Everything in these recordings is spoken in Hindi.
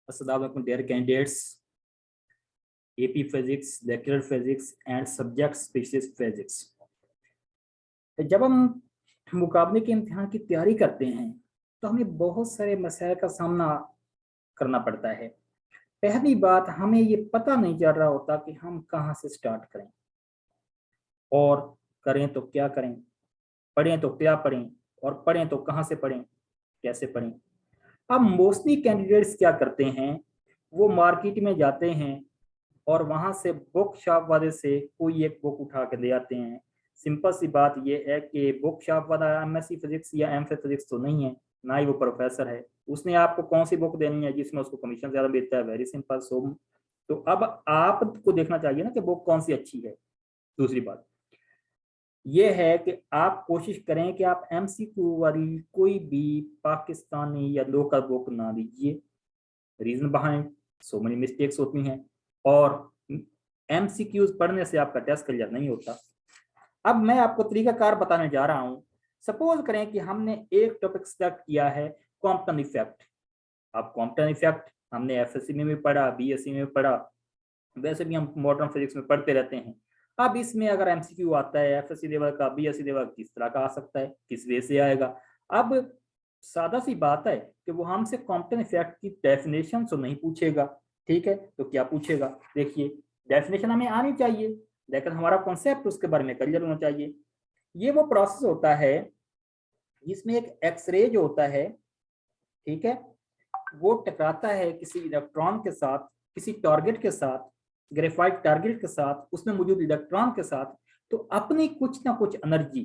अस्सलाम वालेकुम dear candidates, AP physics, lecturer physics and subject specialist physics. जब हम मुकाबले के इम्तिहान की तैयारी करते हैं तो हमें बहुत सारे मसाइल का सामना करना पड़ता है। पहली बात, हमें ये पता नहीं चल रहा होता कि हम कहाँ से स्टार्ट करें और करें तो क्या करें, पढ़ें तो क्या पढ़ें और पढ़ें तो कहाँ से पढ़ें, कैसे पढ़ें। अब मोस्टली कैंडिडेट्स क्या करते हैं, वो मार्केट में जाते हैं और वहां से बुक शॉप वाले से कोई एक बुक उठा के ले आते हैं। सिंपल सी बात ये है कि बुक शॉप वाला एमएससी फिजिक्स या एमफिल फिजिक्स तो नहीं है, ना ही वो प्रोफेसर है। उसने आपको कौन सी बुक देनी है जिसमें उसको कमीशन ज्यादा मिलता है? Very simple. सो तो अब आपको देखना चाहिए ना कि बुक कौन सी अच्छी है। दूसरी बात ये है कि आप कोशिश करें कि आप एमसीक्यू वाली कोई भी पाकिस्तानी या लोकल बुक ना लीजिए। Reason behind so many mistakes होती हैं और एमसीक्यूज पढ़ने से आपका टेस्ट क्लियर नहीं होता। अब मैं आपको तरीकाकार बताने जा रहा हूं। सपोज करें कि हमने एक टॉपिक सेलेक्ट किया है, कॉम्पटन इफेक्ट। अब कॉम्पटन इफेक्ट हमने एफएससी में भी पढ़ा, बीएससी में भी पढ़ा, वैसे भी हम मॉडर्न फिजिक्स में पढ़ते रहते हैं। अब इसमें अगर एमसीक्यू आता है एफएससी लेवल का, बीएससी लेवल किस तरह का आ सकता है, किस वे से आएगा। अब सादा सी बात है कि वो हमसे कॉम्पटन इफेक्ट की डेफिनेशन तो नहीं पूछेगा, ठीक है? तो क्या पूछेगा? देखिए, डेफिनेशन हमें आनी चाहिए लेकिन हमारा कॉन्सेप्ट उसके बारे में क्लियर होना चाहिए। ये वो प्रोसेस होता है जिसमें एक एक्सरे जो होता है, ठीक है, वो टकराता है किसी इलेक्ट्रॉन के साथ, किसी टारगेट के साथ, ग्रेफाइट टारगेट के साथ, उसमें मौजूद इलेक्ट्रॉन के साथ। तो अपनी कुछ ना कुछ एनर्जी,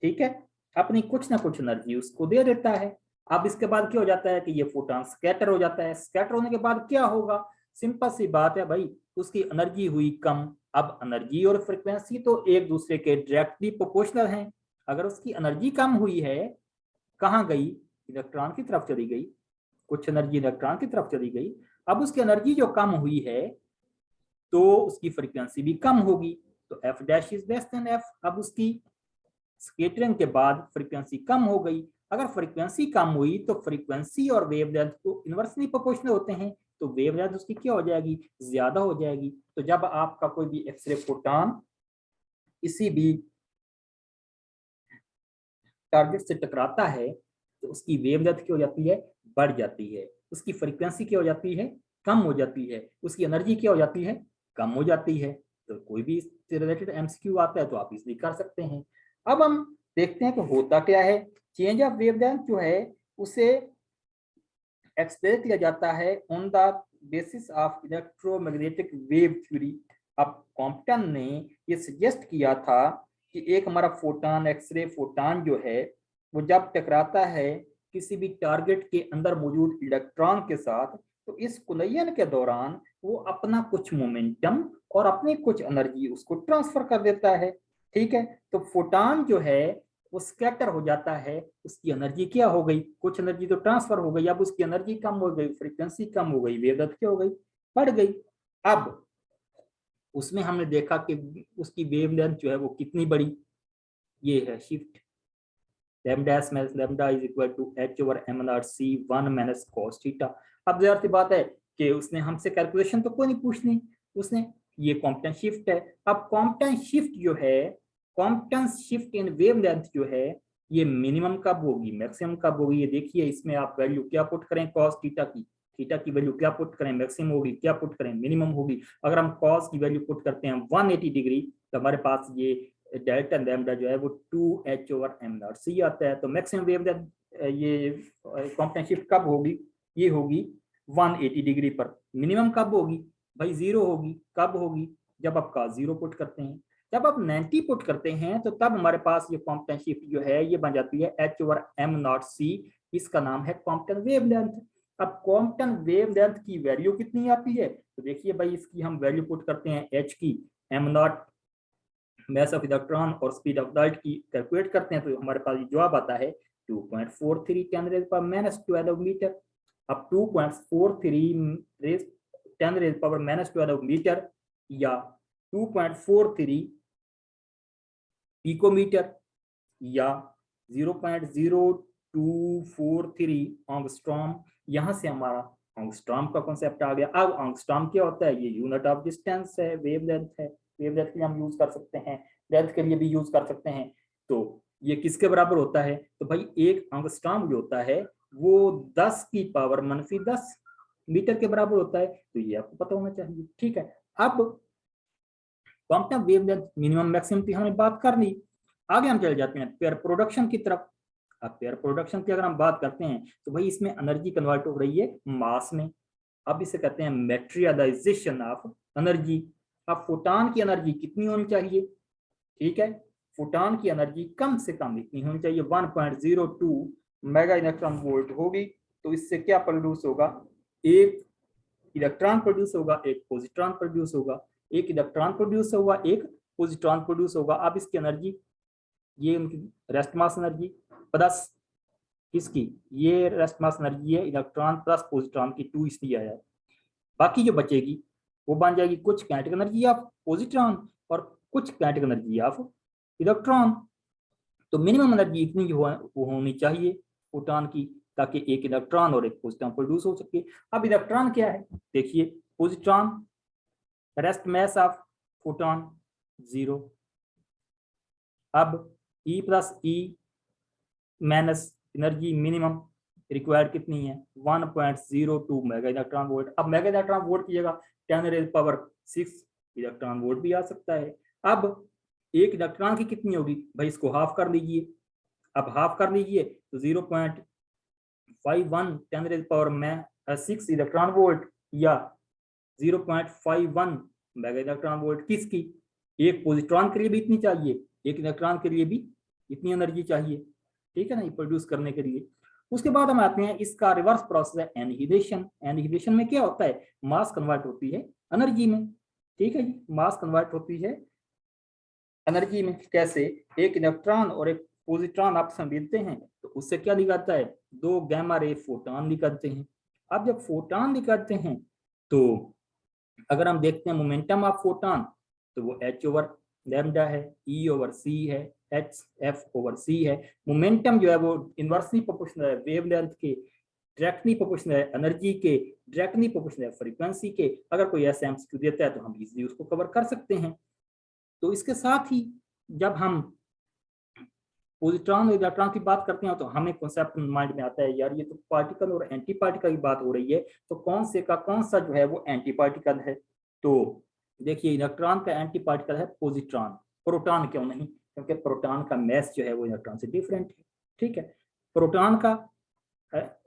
ठीक है, अपनी कुछ ना कुछ एनर्जी उसको दे देता है। अब इसके बाद क्या हो जाता है कि ये फोटॉन स्कैटर हो जाता है। स्कैटर होने के बाद क्या होगा? सिंपल सी बात है भाई, उसकी एनर्जी हुई कम। अब एनर्जी और फ्रीक्वेंसी तो एक दूसरे के डायरेक्टली प्रोपोर्शनल हैं। अगर उसकी एनर्जी कम हुई है, कहाँ गई? इलेक्ट्रॉन की तरफ चली गई। कुछ एनर्जी इलेक्ट्रॉन की तरफ चली गई। अब उसकी एनर्जी जो कम हुई है तो उसकी फ्रीक्वेंसी भी कम होगी। तो F dash is less than F. अब उसकी स्केटरिंग के बाद फ्रीक्वेंसी कम हो गई। अगर फ्रीक्वेंसी कम हुई तो फ्रीक्वेंसी और वेवलेंथ को इनवर्सली प्रोपोर्शनल होते हैं, तो वेवलेंथ उसकी क्या हो जाएगी? ज्यादा हो जाएगी। तो जब आपका कोई भी एक्सरे फोटॉन किसी भी टारगेट से टकराता है तो उसकी वेवलेंथ क्या हो जाती है? बढ़ जाती है। उसकी फ्रीक्वेंसी क्या हो जाती है? कम हो जाती है। उसकी एनर्जी क्या हो जाती है? कम हो जाती है। तो कोई भी इससे रिलेटेड एमसीक्यू आता है तो आप इजिली कर सकते हैं। अब हम देखते हैं कि होता क्या है। चेंज ऑफ वेवलेंथ जो है उसे एक्सप्रेस किया जाता है on the basis of electromagnetic wave theory. अब कॉम्पटन ने ये सजेस्ट किया था कि एक हमारा फोटॉन, एक्सरे फोटॉन जो है, वो जब टकराता है किसी भी टारगेट के अंदर मौजूद इलेक्ट्रॉन के साथ, तो इस कुलयन के दौरान वो अपना कुछ मोमेंटम और अपनी कुछ एनर्जी उसको ट्रांसफर कर देता है, ठीक है? तो फोटॉन जो है वो स्कैटर हो जाता है। उसकी एनर्जी क्या हो गई? कुछ एनर्जी तो ट्रांसफर हो गई। अब उसकी एनर्जी कम हो गई, फ्रीक्वेंसी कम हो गई, वेवलेंथ क्या हो गई? बढ़ गई। अब उसमें हमने देखा कि उसकी वेवलेंथ जो है वो कितनी बड़ी, ये है shift lambda s minus lambda is equal to h over m naught c 1 minus cos theta। अब जाहिर सी बात है कि उसने हमसे कैलकुलेशन तो कोई नहीं पूछनी, उसने ये कॉम्पटेंस शिफ्ट है। अब कॉम्पटेंस शिफ्ट जो है, कॉम्पटेंस शिफ्ट इन वेवलेंथ जो है, ये मिनिमम कब होगी, मैक्सिमम कब होगी? ये देखिए, इसमें आप वैल्यू क्या पुट करें कॉस थीटा की, थीटा की वैल्यू क्या पुट करें? मैक्सिमम होगी। क्या पुट करें? मिनिमम होगी। अगर हम कॉस की वैल्यू पुट करते हैं 180 डिग्री, तो हमारे पास ये डेल्टा लैम्डा जो है वो 2h over m not c आता है। तो मैक्सिमम वेवलेंथ ये कॉम्पटेंस शिफ्ट कब होगी? ये होगी 180 डिग्री पर। मिनिमम कब होगी भाई? 0 होगी। कब होगी? जब आप का 0 पुट करते हैं। जब आप 90 पुट करते हैं तो तब हमारे पास ये कॉम्पटेंस शिफ्ट जो है ये बन जाती है h over m not c। इसका नाम है कॉम्पटन वेवलेंथ। अब कॉम्पटन वेवलेंथ की वैल्यू कितनी आती है? तो देखिए भाई, इसकी हम वैल्यू पुट करते हैं h की, m not mass of electron और स्पीड ऑफ लाइट की कैलकुलेट करते हैं, तो हमारे पास जवाब आता है 2.43 10⁻⁻12 मीटर। अब 2.43 10⁻⁻12 मीटर या 2.43 पिकोमीटर या 0.0243 एंगस्ट्रॉम, यहाँ से हमारा एंगस्ट्रॉम का कॉन्सेप्ट आ गया। अब एंगस्ट्रॉम क्या होता है? ये यूनिट ऑफ डिस्टेंस है, वेवलेंथ है। वेवलेंथ के लिए हम यूज कर सकते हैं, लेंथ के लिए भी यूज कर सकते हैं। तो ये किसके बराबर होता है? तो भाई एक एंगस्ट्रॉम जो होता है वो 10⁻⁻10 मीटर के बराबर होता है। तो ये आपको पता होना चाहिए, ठीक है। अब क्वांटम वेवलेंथ मिनिमम मैक्सिमम की हमने बात कर ली। आगे हम चले जाते हैं पेयर प्रोडक्शन की तरफ। अब पेयर प्रोडक्शन की अगर हम बात करते हैं तो भाई इसमें एनर्जी कन्वर्ट हो रही है मास में। अब इसे कहते हैं मैटेरियलाइजेशन ऑफ एनर्जी। अब फोटॉन की एनर्जी कितनी होनी चाहिए? ठीक है, फोटॉन की एनर्जी कम से कम इतनी होनी चाहिए, 1.02 मेगा इलेक्ट्रॉन वोल्ट होगी। तो इससे क्या प्रोड्यूस होगा? एक इलेक्ट्रॉन प्रोड्यूस होगा, एक पॉजिट्रॉन प्रोड्यूस होगा। एक इलेक्ट्रॉन प्रोड्यूस होगा, एक पॉजिट्रॉन प्रोड्यूस होगा। अब इसकी एनर्जी, ये उनकी रेस्ट मास एनर्जी प्लस किसकी, ये रेस्ट मास एनर्जी है इलेक्ट्रॉन प्लस पॉजिट्रॉन की, 2 इसलिए आया है। बाकी जो बचेगी वो बन जाएगी कुछ काइनेटिक एनर्जी ऑफ पॉजिट्रॉन और कुछ काइनेटिक एनर्जी ऑफ इलेक्ट्रॉन। तो मिनिमम एनर्जी इतनी वो होनी चाहिए फोटॉन की, ताकि एक इलेक्ट्रॉन और एक पॉजिट्रॉन प्रोड्यूस हो सके। अब इलेक्ट्रॉन क्या है? देखिए, positron rest mass of photon 0। अब E plus E minus energy minimum required कितनी है? 1.02 मेगा इलेक्ट्रॉन वोल्ट। अब मेगा इलेक्ट्रॉन वोल्ट की जगह 10⁻⁶ इलेक्ट्रॉन वोल्ट भी आ सकता है। अब एक इलेक्ट्रॉन की कितनी होगी भाई? इसको हाफ कर लीजिए। अब हाफ कर लीजिए तो 0.51 10⁻⁶ इलेक्ट्रॉन वोल्ट या 0.51 मेगा इलेक्ट्रॉन वोल्ट। किसकी? एक पॉजिट्रॉन के लिए भी इतनी चाहिए, एक इलेक्ट्रॉन के लिए भी इतनी एनर्जी चाहिए, ठीक है ना, ये प्रोड्यूस करने के लिए। उसके बाद हम आते हैं, इसका रिवर्स प्रोसेस है एनहिलेशन। एनहिलेशन में क्या होता है? मास कन्वर्ट होती है एनर्जी में, ठीक है जी, मास कन्वर्ट होती है एनर्जी में। कैसे? एक इलेक्ट्रॉन और एक पॉजिट्रॉन आपस में मिलते हैं तो उससे क्या निकलता है? 2 गैमा रे फोटॉन निकलते हैं। अब जब फोटॉन निकलते हैं तो अगर हम देखते हैं मोमेंटम ऑफ फोटॉन, तो वो h/λ है, E/c है, hf/c है। मोमेंटम जो है वो इनवर्सली प्रोपोर्शनल है वेवलेंथ के, डायरेक्टली प्रोपोर्शनल है एनर्जी के, डायरेक्टली प्रोपोर्शनल है फ्रीक्वेंसी के। अगर कोई ऐसा एमसीक्यू देता है तो हम इजीली उसको कवर कर सकते हैं। तो इसके साथ ही जब हम पॉजिट्रॉन और इलेक्ट्रॉन की बात करते हैं तो हमें कॉन्सेप्ट माइंड में आता है, यार ये तो पार्टिकल और एंटी पार्टिकल की बात हो रही है, तो कौन से का कौन सा जो है वो एंटी पार्टिकल है? तो देखिए, इलेक्ट्रॉन का एंटी पार्टिकल है पॉजिट्रॉन। प्रोटॉन क्यों नहीं? क्योंकि प्रोटॉन का मास जो है वो इलेक्ट्रॉन से डिफरेंट है, ठीक है। प्रोटॉन का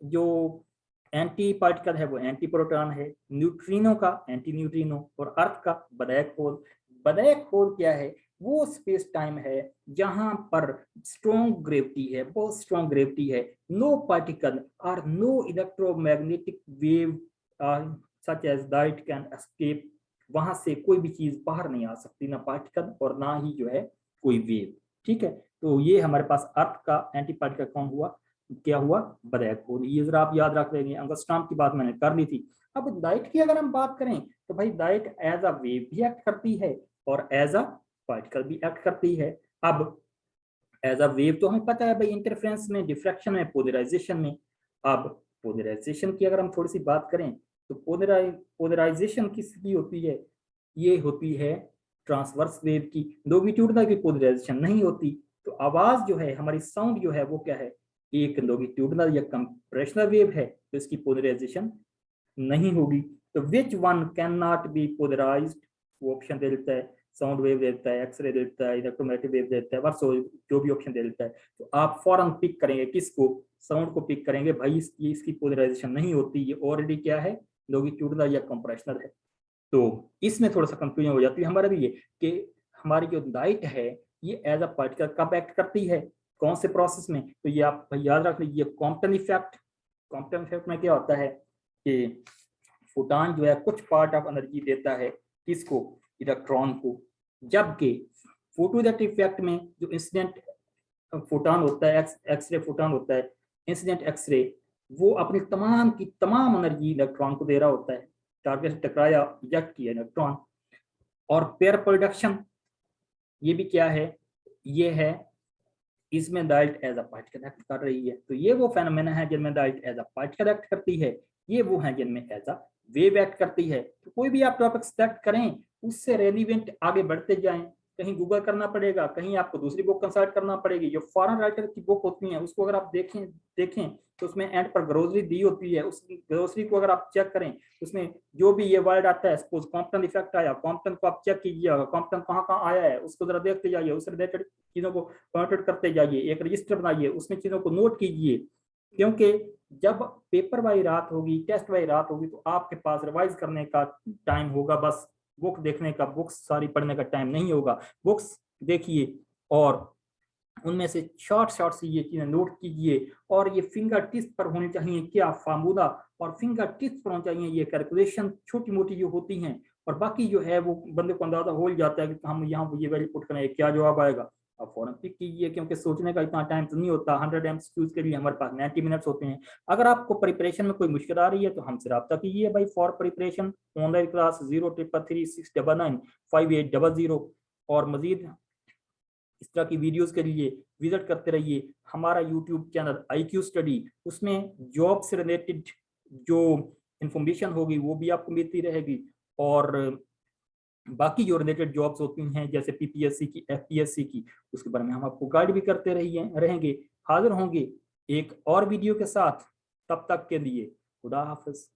जो एंटी पार्टिकल है वो एंटी प्रोटॉन है, न्यूट्रिनो का एंटी न्यूट्रिनो, और अर्थ का ब्लैक होल। ब्लैक होल क्या है? वो स्पेस टाइम है जहां पर स्ट्रॉन्ग ग्रेविटी है, बहुत स्ट्रॉन्ग ग्रेविटी है। नो पार्टिकल और no electromagnetic wave such as light can escape. वहां से कोई भी चीज बाहर नहीं आ सकती, ना पार्टिकल और ना ही जो है कोई वेव, ठीक है। तो ये हमारे पास अर्थ का एंटी पार्टिकल कौन हुआ? क्या हुआ? Black hole. ये जरा आप याद रख लेंगे, एंगस्ट्रॉम की बात मैंने कर ली थी। अब लाइट की अगर हम बात करें तो भाई लाइट एज अ वेव भी एक्ट करती है और एज अ पार्टिकल भी एक्ट करती है। अब एज अ वेव तो हमें पता है भाई, इंटरफेरेंस में, डिफ्रैक्शन में, पोलराइजेशन में। अब पोलराइजेशन की अगर हम थोड़ी सी बात करें तो पोलराइजेशन किसकी होती है? ये होती है ट्रांसवर्स वेव की। लॉन्गिट्यूडनल की पोलराइजेशन नहीं होती। तो आवाज जो है, हमारी साउंड जो है वो क्या है? एक लॉन्गिट्यूडनल या कंप्रेशनल वेव है, तो इसकी पोलराइजेशन नहीं होगी। तो which one can not be polarised? वो ऑप्शन दे देता है, साउंड वेव देता है, एक्सरे देता है, इलेक्ट्रोमैग्नेटिक वेव देता है, बस जो भी ऑप्शन दे देता है। तो आप फौरन पिक करेंगे किसको? साउंड को पिक करेंगे भाई, इसकी पोलराइजेशन नहीं होती, ये ऑलरेडी क्या है? लॉन्गिट्यूडनल या कंप्रेशनल है। तो इसमें थोड़ा सा कंफ्यूजन हो जाती है हमारे लिए कि हमारी जो लाइट है ये एज अ पार्टिकल कब एक्ट करती है, कौन से प्रोसेस में? तो ये आप याद रख लीजिए, कॉम्पटन इफेक्ट। कॉम्पटन इफेक्ट में क्या होता है कि फोटॉन जो है कुछ पार्ट ऑफ एनर्जी देता है किसको? इलेक्ट्रॉन को। जबकि फोटोइलेक्ट्रिक इफेक्ट में जो इंसिडेंट फोटॉन होता है, एक्सरे फोटॉन होता है, इंसिडेंट एक्सरे, वो अपनी तमाम की तमाम एनर्जी इलेक्ट्रॉन को दे रहा होता है। टारगेट से टकराया, इजेक्ट किया इलेक्ट्रॉन। और पेयर प्रोडक्शन, ये भी क्या है? ये है इसमें light as a particle act कर रही है। तो ये वो फेनोमेना है जिनमें light as a particle act करती है, ये वो है जिनमें एज अ वेव एक्ट करती है। तो कोई भी आप टॉपिक सेलेक्ट करें, उससे रेलिवेंट आगे बढ़ते जाएं। कहीं गूगल करना पड़ेगा, कहीं आपको दूसरी बुक कंसल्ट करना पड़ेगी। जो फॉरेन राइटर की बुक होती है उसको अगर आप देखें तो उसमें एंड पर ग्रोसरी दी होती है। उस ग्रोसरी को अगर आप चेक करें, उसमें जो भी ये वर्ड आता है, सपोज कॉम्पटन इफेक्ट आया, कॉम्पटन को आप चेक कीजिएगा, कॉम्पटन कहाँ कहाँ आया है उसको जरा देखते जाइए, उससे रिलेटेड चीजों को पॉइंट आउट करते जाइए, एक रजिस्टर बनाइए, उसमें चीजों को नोट कीजिए। क्योंकि जब पेपर वाली रात होगी, टेस्ट वाली रात होगी, तो आपके पास रिवाइज करने का टाइम होगा, बस बुक देखने का, बुक्स सारी पढ़ने का टाइम नहीं होगा। बुक्स देखिए और उनमें से शॉर्ट शॉर्ट से ये चीजें नोट कीजिए, और ये फिंगर टिप्स पर होनी चाहिए क्या फार्मूला, और फिंगर टिप्स पर होनी चाहिए ये कैलकुलेशन छोटी मोटी जो होती हैं, और बाकी जो है वो बंदे को अंदाजा हो जाता है कि हम यहाँ ये वैल्यू पुट करें क्या जवाब आएगा। अब फौरन पिक कीजिए, क्योंकि सोचने का इतना टाइम तो नहीं होता। 100 MCQs के लिए हमारे पास 90 मिनट्स होते हैं। अगर आपको प्रिपरेशन में कोई मुश्किल आ रही है तो हमसे रब्ता कीजिए भाई। For preparation online class 0333695800। और मजीद इस तरह की वीडियोस के लिए विजिट करते रहिए हमारा यूट्यूब चैनल IQ स्टडी। उसमें जॉब से रिलेटेड जो इंफॉर्मेशन होगी वो भी आपको मिलती रहेगी, और बाकी जो रिलेटेड जॉब्स होती हैं जैसे PPSC की, FPSC की, उसके बारे में हम आपको गाइड भी करते रहेंगे। हाजिर होंगे एक और वीडियो के साथ, तब तक के लिए खुदा हाफिज।